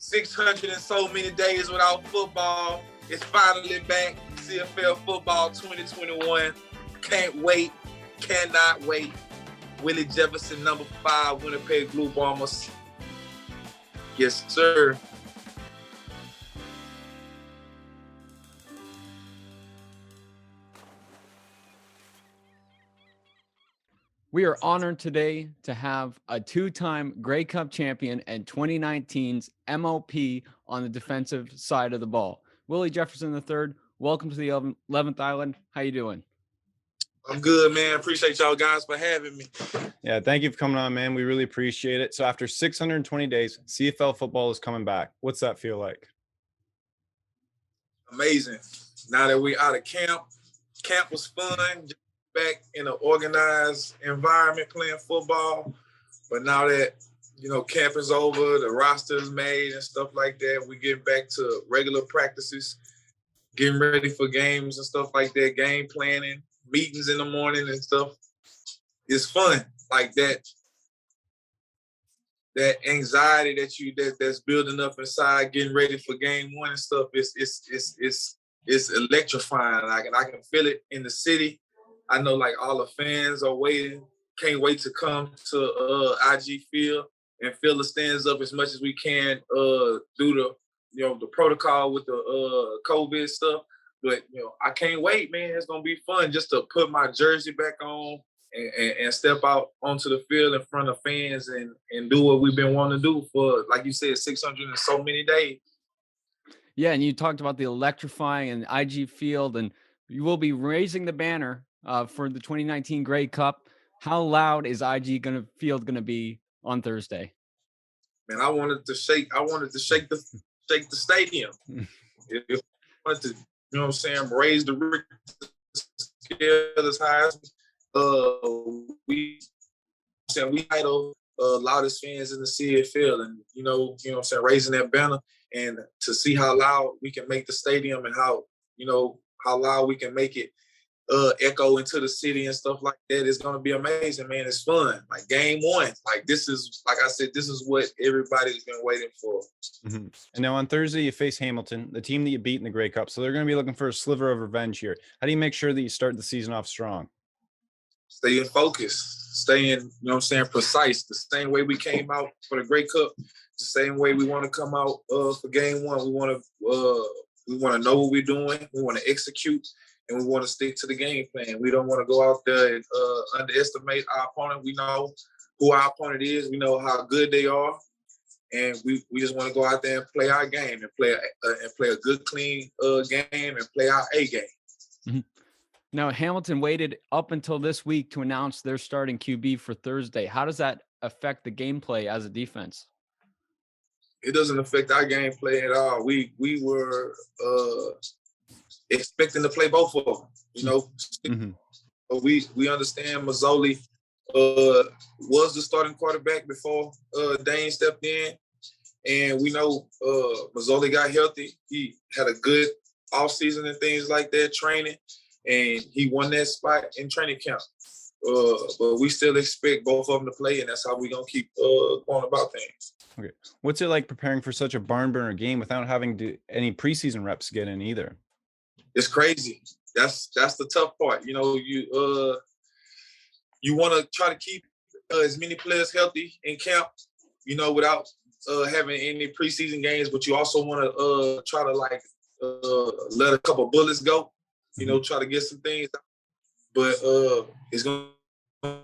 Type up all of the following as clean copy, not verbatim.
600 and so many days without football. It's finally back. CFL football 2021. Can't wait. Cannot wait. Willie Jefferson, number 5, Winnipeg Blue Bombers. Yes, sir. We are honored today to have a 2-time Grey Cup champion and 2019's MOP on the defensive side of the ball. Willie Jefferson III, welcome to the 11th Island. How you doing? I'm good, man. Appreciate y'all guys for having me. Yeah, thank you for coming on, man. We really appreciate it. So after 620 days, CFL football is coming back. What's that feel like? Amazing. Now that we're out of camp was fun. Back in an organized environment playing football. But now that, camp is over, the roster is made and stuff like that, we get back to regular practices, getting ready for games and stuff like that, game planning, meetings in the morning and stuff. It's fun. Like that anxiety that's building up inside, getting ready for game one and stuff, it's electrifying. I can feel it in the city. I know like all the fans are waiting, can't wait to come to IG Field and fill the stands up as much as we can do the protocol with the COVID stuff. But I can't wait, man. It's gonna be fun just to put my jersey back on and step out onto the field in front of fans and do what we've been wanting to do for, like you said, 600 and so many days. Yeah, and you talked about the electrifying and IG Field, and you will be raising the banner for the 2019 Grey Cup. How loud is IG Field gonna be on Thursday? Man, I wanted to shake the stadium. If I wanted to, raise the scale as high as we title loudest fans in the CFL, and raising that banner and to see how loud we can make the stadium and how loud we can make it echo into the city and stuff like that. It's going to be amazing, man. It's fun. Like game one. Like this is, like I said, this is what everybody's been waiting for. Mm-hmm. And now on Thursday, you face Hamilton, the team that you beat in the Grey Cup. So they're going to be looking for a sliver of revenge here. How do you make sure that you start the season off strong? Stay in focus. Stay in, precise. The same way we came out for the Grey Cup, the same way we want to come out for game one. We want to know what we're doing. We want to execute. And we want to stick to the game plan. We don't want to go out there and underestimate our opponent. We know who our opponent is. We know how good they are, and we just want to go out there and play our game and play a good, clean game and play our A game. Mm-hmm. Now, Hamilton waited up until this week to announce their starting QB for Thursday. How does that affect the gameplay as a defense? It doesn't affect our gameplay at all. We were expecting to play both of them, Mm-hmm. But we understand Mazzoli was the starting quarterback before Dane stepped in, and we know Mazzoli got healthy. He had a good offseason and things like that, training, and he won that spot in training camp. But we still expect both of them to play, and that's how we're going to keep going about things. Okay. What's it like preparing for such a barn burner game without having any preseason reps get in either? It's crazy. That's the tough part. You want to try to keep as many players healthy in camp, without having any preseason games, but you also want to try to let a couple bullets go, try to get some things out. But it's going to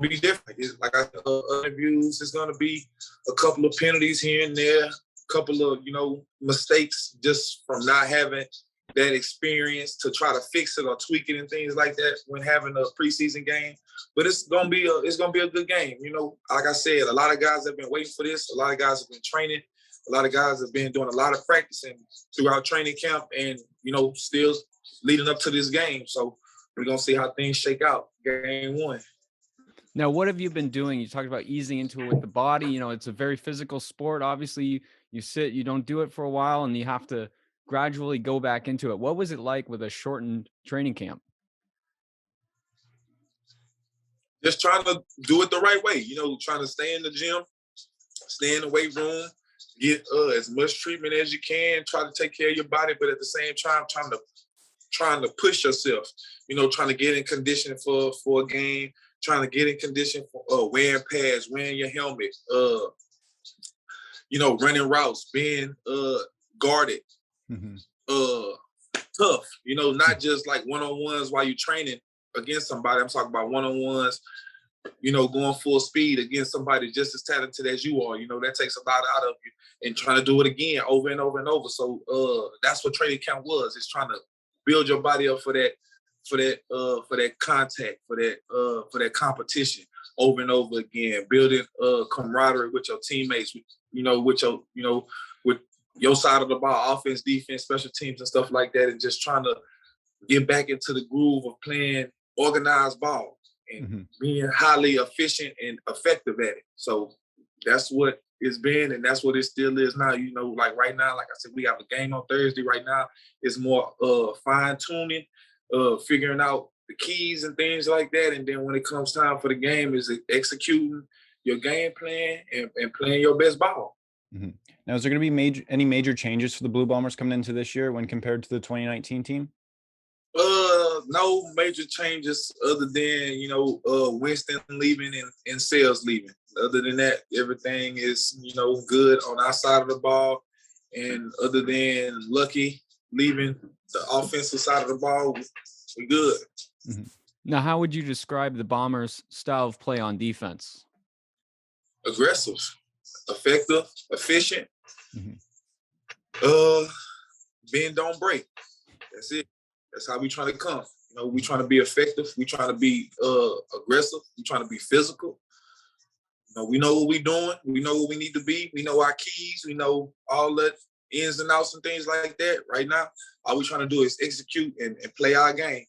be different. It's like I said, interviews, it's going to be a couple of penalties here and there, a couple of, mistakes just from not having that experience to try to fix it or tweak it and things like that when having a preseason game. But it's gonna be a good game. Like I said, a lot of guys have been waiting for this. A lot of guys have been training. A lot of guys have been doing a lot of practicing throughout training camp and, still leading up to this game. So we're gonna see how things shake out. Game one. Now, what have you been doing? You talked about easing into it with the body. It's a very physical sport. Obviously, you sit, you don't do it for a while, and you have to gradually go back into it. What was it like with a shortened training camp? Just trying to do it the right way, trying to stay in the gym, stay in the weight room, get as much treatment as you can. Try to take care of your body, but at the same time, trying to push yourself. Trying to get in condition for a game. Trying to get in condition for wearing pads, wearing your helmet. Running routes, being guarded. Mm-hmm. Tough. Not just like one-on-ones while you're training against somebody. I'm talking about one-on-ones. Going full speed against somebody just as talented as you are. That takes a lot out of you, and trying to do it again over and over and over. So that's what training camp was. It's trying to build your body up for that contact, for that competition over and over again. Building camaraderie with your teammates, with your side of the ball, offense, defense, special teams, and stuff like that, and just trying to get back into the groove of playing organized ball and being highly efficient and effective at it. So that's what it's been, and that's what it still is now. Like right now, like I said, we have a game on Thursday. Right now, it's more fine-tuning, figuring out the keys and things like that. And then when it comes time for the game, is executing your game plan and playing your best ball. Mm-hmm. Now, is there going to be any major changes for the Blue Bombers coming into this year when compared to the 2019 team? No major changes other than, Winston leaving and Sales leaving. Other than that, everything is, good on our side of the ball. And other than Lucky leaving the offensive side of the ball, we're good. Mm-hmm. Now, how would you describe the Bombers' style of play on defense? Aggressive, effective, efficient. Bend, don't break. That's it. That's how we trying to come. We trying to be effective. We trying to be aggressive. We trying to be physical. We know what we're doing. We know what we need to be. We know our keys. We know all the ins and outs and things like that. Right now, all we trying to do is execute and play our game.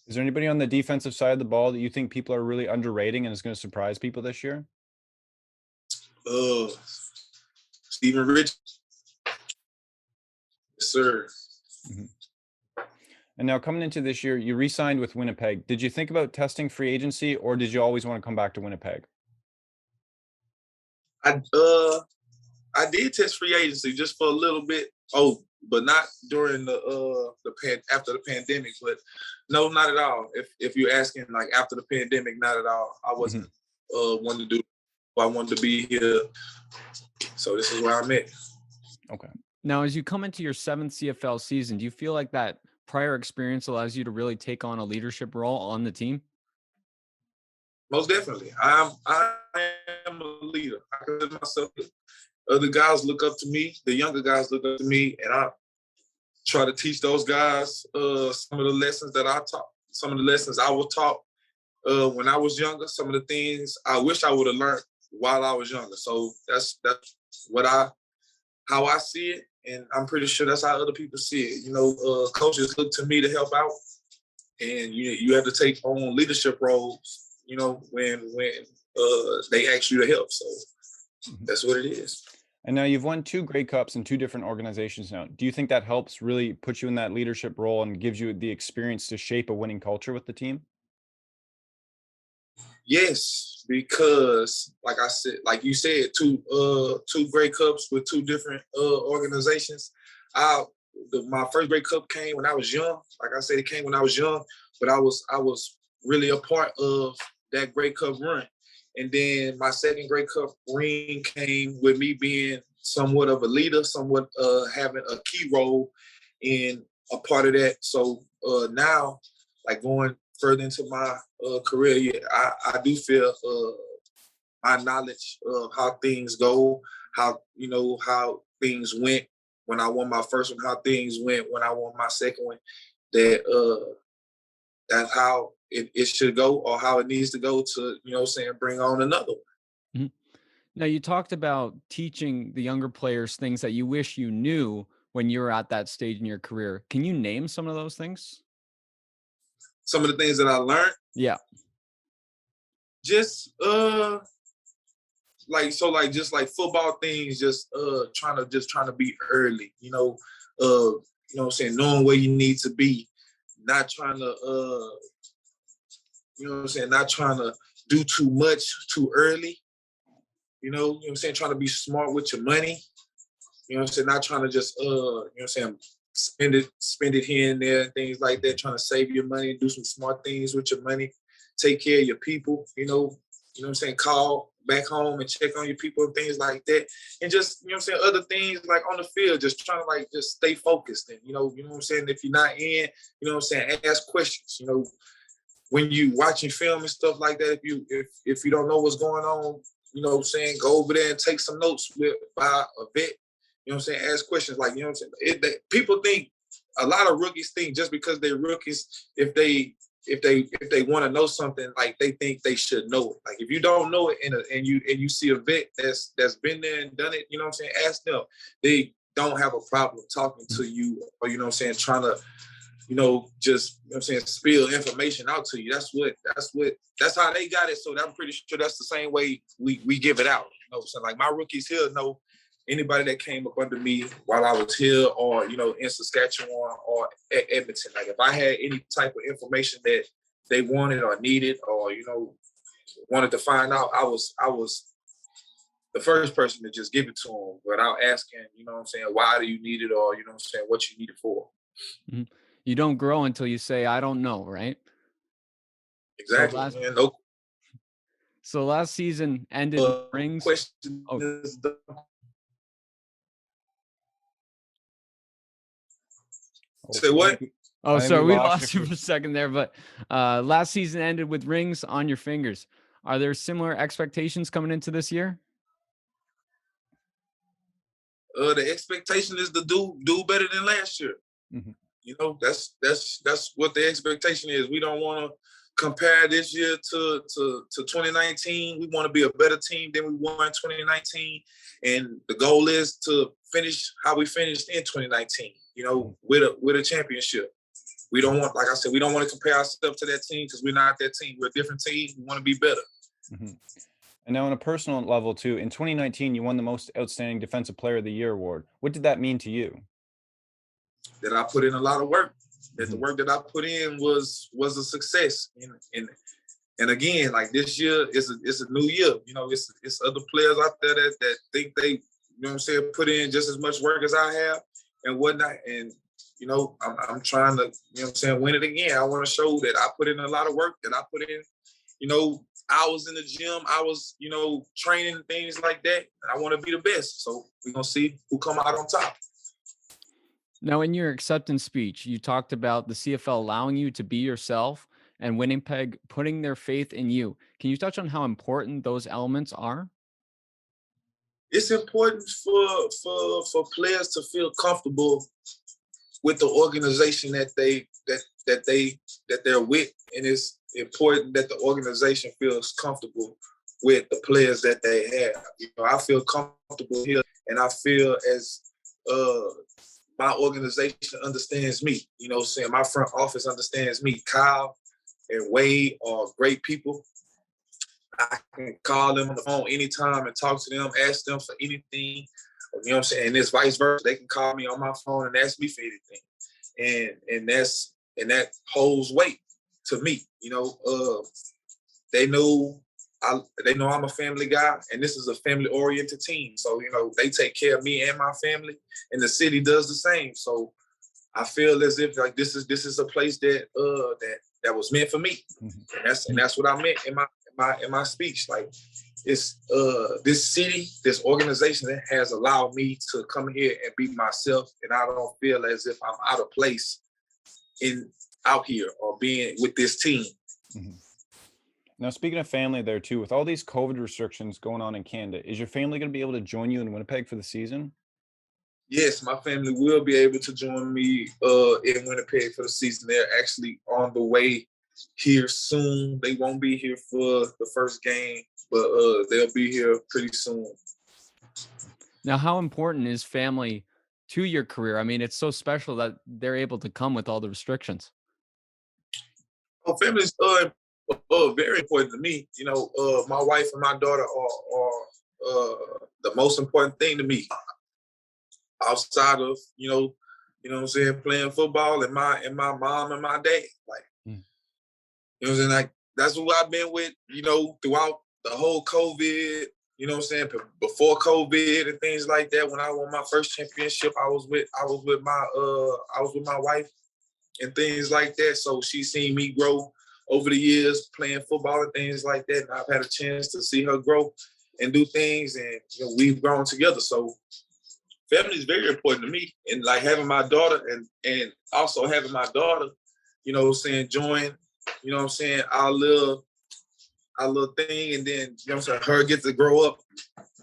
Is there anybody on the defensive side of the ball that you think people are really underrating and is going to surprise people this year? Steven Rich. Yes, sir. Mm-hmm. And now coming into this year, you re-signed with Winnipeg. Did you think about testing free agency, or did you always want to come back to Winnipeg? I did test free agency just for a little bit. But not during after the pandemic. But no, not at all. If you're asking like after the pandemic, not at all. I wasn't wanting to do. I wanted to be here. So this is where I'm at. Okay. Now, as you come into your 7th CFL season, do you feel like that prior experience allows you to really take on a leadership role on the team? Most definitely. I am a leader. I consider myself. Other guys look up to me. The younger guys look up to me, and I try to teach those guys some of the lessons that I taught, some of the lessons I was taught when I was younger, some of the things I wish I would have learned while I was younger. So that's how I see it, and I'm pretty sure that's how other people see it. Coaches look to me to help out, and you have to take on leadership roles, when they ask you to help. So that's what it is. And now you've won 2 Grey Cups in 2 different organizations now. Do you think that helps really put you in that leadership role and gives you the experience to shape a winning culture with the team? Yes, because like you said, 2 Grey Cups with 2 different organizations. My first Grey Cup came when I was young. Like I said, it came when I was young, but I was really a part of that Grey Cup run. And then my second Grey Cup ring came with me being somewhat of a leader, somewhat having a key role in a part of that. So now, like going further into my career, I do feel my knowledge of how things go, how things went when I won my first one, how things went when I won my second one, that's how it should go, or how it needs to go to, bring on another one. Mm-hmm. Now, you talked about teaching the younger players things that you wish you knew when you were at that stage in your career. Can you name some of those things? Some of the things that I learned? Yeah. Just like football things, just trying to be early, knowing where you need to be, not trying to not trying to do too much too early, you know what I'm saying, trying to be smart with your money. You know what I'm saying? Not trying to just, you know what I'm saying, spend it here and there and things like that, trying to save your money, do some smart things with your money, take care of your people, you know what I'm saying, call back home and check on your people and things like that. And just, you know what I'm saying, other things like on the field, just trying to like just stay focused. And, you know what I'm saying, if you're not in, you know what I'm saying, ask questions. You know, when you watching film and stuff like that, if you don't know what's going on, you know what I'm saying, go over there and take some notes by a vet. You know what I'm saying? Ask questions like, you know what I'm saying? People think, a lot of rookies think just because they're rookies, if they want to know something, like they think they should know it. Like if you don't know it and you see a vet that's been there and done it, you know what I'm saying? Ask them. They don't have a problem talking to you, or you know what I'm saying, trying to, you know, just, you know what I'm saying, spill information out to you. That's how they got it. So I'm pretty sure that's the same way we give it out. You know what I'm saying? Like my rookies here know anybody that came up under me while I was here, or, you know, in Saskatchewan or at Edmonton. Like if I had any type of information that they wanted or needed, or, you know, wanted to find out, I was the first person to just give it to them without asking, you know what I'm saying, why do you need it, or, you know what I'm saying, what you need it for. Mhm. You don't grow until you say, I don't know, right? Exactly. So last season ended with rings. Question Oh. is say what? Oh, sorry, we lost you for a second there, but last season ended with rings on your fingers. Are there similar expectations coming into this year? The expectation is to do better than last year. Mm-hmm. You know, that's what the expectation is. We don't want to compare this year to 2019. We want to be a better team than we were in 2019, and the goal is to finish how we finished in 2019. You know, with a championship. We don't want, like I said, we don't want to compare ourselves to that team because we're not that team. We're a different team. We want to be better. Mm-hmm. And now on a personal level too, in 2019, you won the most outstanding defensive player of the year award. What did that mean to you? That I put in a lot of work, that the work that I put in was a success. And again, like this year it's a new year. You know, it's other players out there that think they, you know what I'm saying, put in just as much work as I have and whatnot. And, you know, I'm trying to, you know what I'm saying, win it again. I want to show that I put in a lot of work, that I put in, you know, I was in the gym, I was, you know, training, things like that. And I want to be the best. So we're going to see who come out on top. Now, in your acceptance speech, you talked about the CFL allowing you to be yourself and Winnipeg putting their faith in you. Can you touch on how important those elements are? It's important for players to feel comfortable with the organization that they're with, and it's important that the organization feels comfortable with the players that they have. You know, I feel comfortable here, and I feel as my organization understands me. You know what I'm saying? My front office understands me. Kyle and Wade are great people. I can call them on the phone anytime and talk to them, ask them for anything. You know what I'm saying? And it's vice versa. They can call me on my phone and ask me for anything. And that holds weight to me. You know, they know I'm a family guy, and this is a family-oriented team. So, you know, they take care of me and my family, and the city does the same. So I feel as if like this is a place that was meant for me. And that's what I meant in my speech. Like it's this city, this organization that has allowed me to come here and be myself, and I don't feel as if I'm out of place out here or being with this team. Mm-hmm. Now, speaking of family there too, with all these COVID restrictions going on in Canada, is your family going to be able to join you in Winnipeg for the season? Yes, my family will be able to join me in Winnipeg for the season. They're actually on the way here soon. They won't be here for the first game, but they'll be here pretty soon. Now, how important is family to your career? I mean, it's so special that they're able to come with all the restrictions. Well, family is very important to me. You know, my wife and my daughter are the most important thing to me. Outside of, you know what I'm saying, playing football and my mom and my dad. Like, you know what I'm saying? Like, that's who I've been with, you know, throughout the whole COVID, You know what I'm saying? Before COVID and things like that, when I won my first championship, I was with my wife and things like that. So she's seen me grow over the years playing football and things like that. And I've had a chance to see her grow and do things, and we've grown together. So family is very important to me. And like having my daughter and also having my daughter, you know what I'm saying, join, you know what I'm saying, our little thing, and then, you know what I'm saying, her get to grow up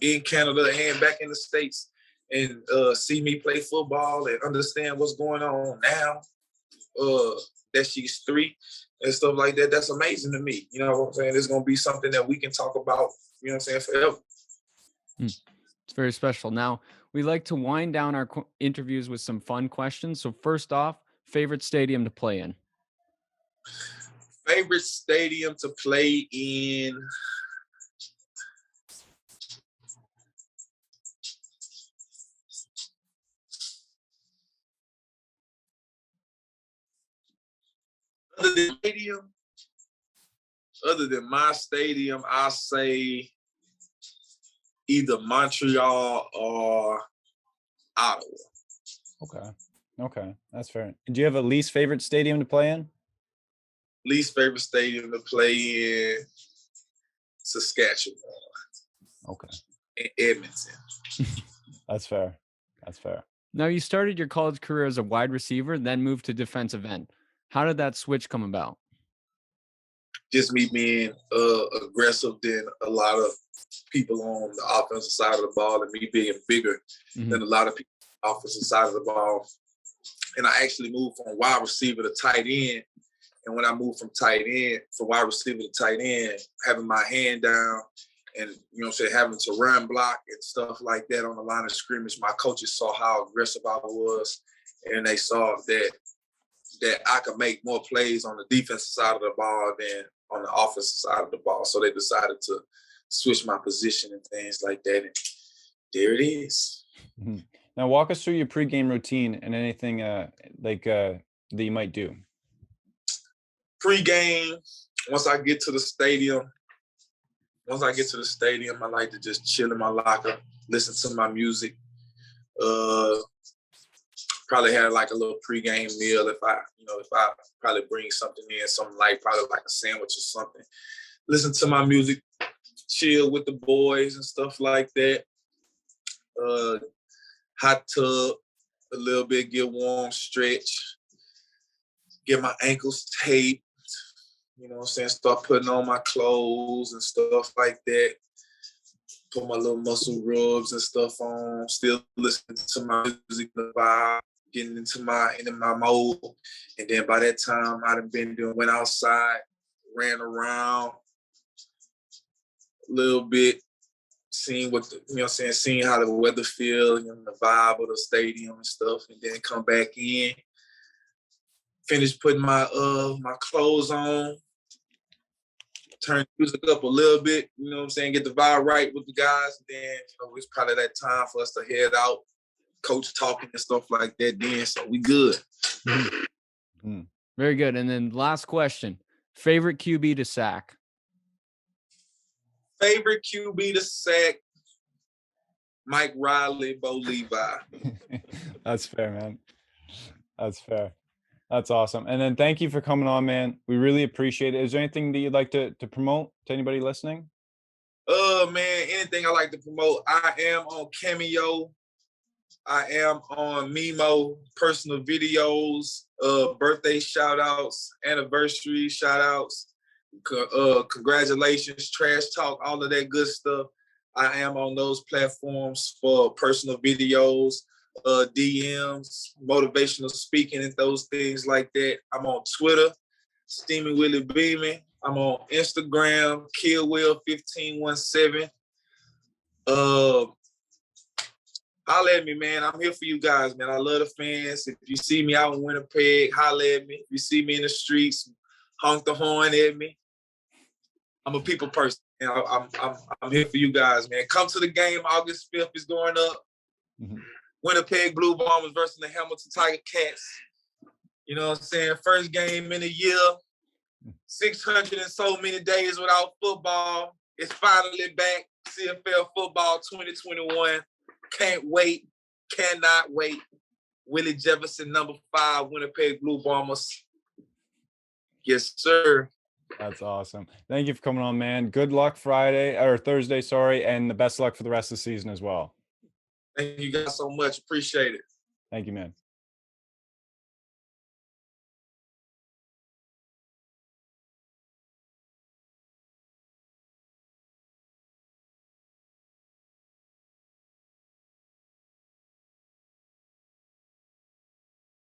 in Canada and back in the States and see me play football and understand what's going on now, that she's 3 and stuff like that. That's amazing to me. You know what I'm saying? It's going to be something that we can talk about, you know what I'm saying, forever. It's very special. Now, we like to wind down our interviews with some fun questions. So first off, favorite stadium to play in? Favorite stadium to play in? Other than my stadium, I'll say either Montreal or Ottawa. Okay, that's fair. Do you have a least favorite stadium to play in? Least favorite stadium to play in, Saskatchewan. Okay. And Edmonton. That's fair. Now, you started your college career as a wide receiver, then moved to defensive end. How did that switch come about? Just me being aggressive than a lot of people on the offensive side of the ball, and me being bigger than a lot of people on the offensive side of the ball. And I actually moved from wide receiver to tight end. And when I moved from wide receiver to tight end, having my hand down and, you know what I'm saying, having to run block and stuff like that on the line of scrimmage, my coaches saw how aggressive I was, and they saw that I could make more plays on the defensive side of the ball than on the offensive side of the ball. So they decided to switch my position and things like that. And there it is. Mm-hmm. Now, walk us through your pregame routine and anything that you might do. Pre-game, once I get to the stadium, I like to just chill in my locker, listen to my music. Probably have like a little pre-game meal if I probably bring something in, something like probably like a sandwich or something. Listen to my music, chill with the boys and stuff like that. Hot tub a little bit, get warm, stretch, get my ankles taped. You know what I'm saying? Start putting on my clothes and stuff like that. Put my little muscle rubs and stuff on. Still listening to my music, the vibe, getting into my mode. And then by that time, went outside, ran around a little bit, seeing seeing how the weather feels, the vibe of the stadium and stuff, and then come back in, finish putting my clothes on, turn the music up a little bit, you know what I'm saying, get the vibe right with the guys, and then it's probably that time for us to head out, coach talking and stuff like that then, so we good. Mm-hmm. Very good. And then last question, favorite QB to sack? Favorite QB to sack, Mike Riley, Bo Levi. That's fair, man. That's fair. That's awesome. And then thank you for coming on, man. We really appreciate it. Is there anything that you'd like to promote to anybody listening? Man, anything I like to promote. I am on Cameo. I am on Memo, personal videos, birthday shout-outs, anniversary shout-outs, congratulations, trash talk, all of that good stuff. I am on those platforms for personal videos, DMs, motivational speaking, and those things like that. I'm on Twitter, Steamy Willie Beeman. I'm on Instagram, KillWill1517. Holla at me, man. I'm here for you guys, man. I love the fans. If you see me out in Winnipeg, holla at me. If you see me in the streets, honk the horn at me. I'm a people person. And I'm here for you guys, man. Come to the game. August 5th is going up. Mm-hmm. Winnipeg Blue Bombers versus the Hamilton Tiger Cats. You know what I'm saying? First game in a year. 600 and so many days without football. It's finally back. CFL football 2021. Can't wait. Cannot wait. Willie Jefferson, number 5, Winnipeg Blue Bombers. Yes, sir. That's awesome. Thank you for coming on, man. Good luck Thursday, sorry, and the best luck for the rest of the season as well. Thank you guys so much. Appreciate it. Thank you, man.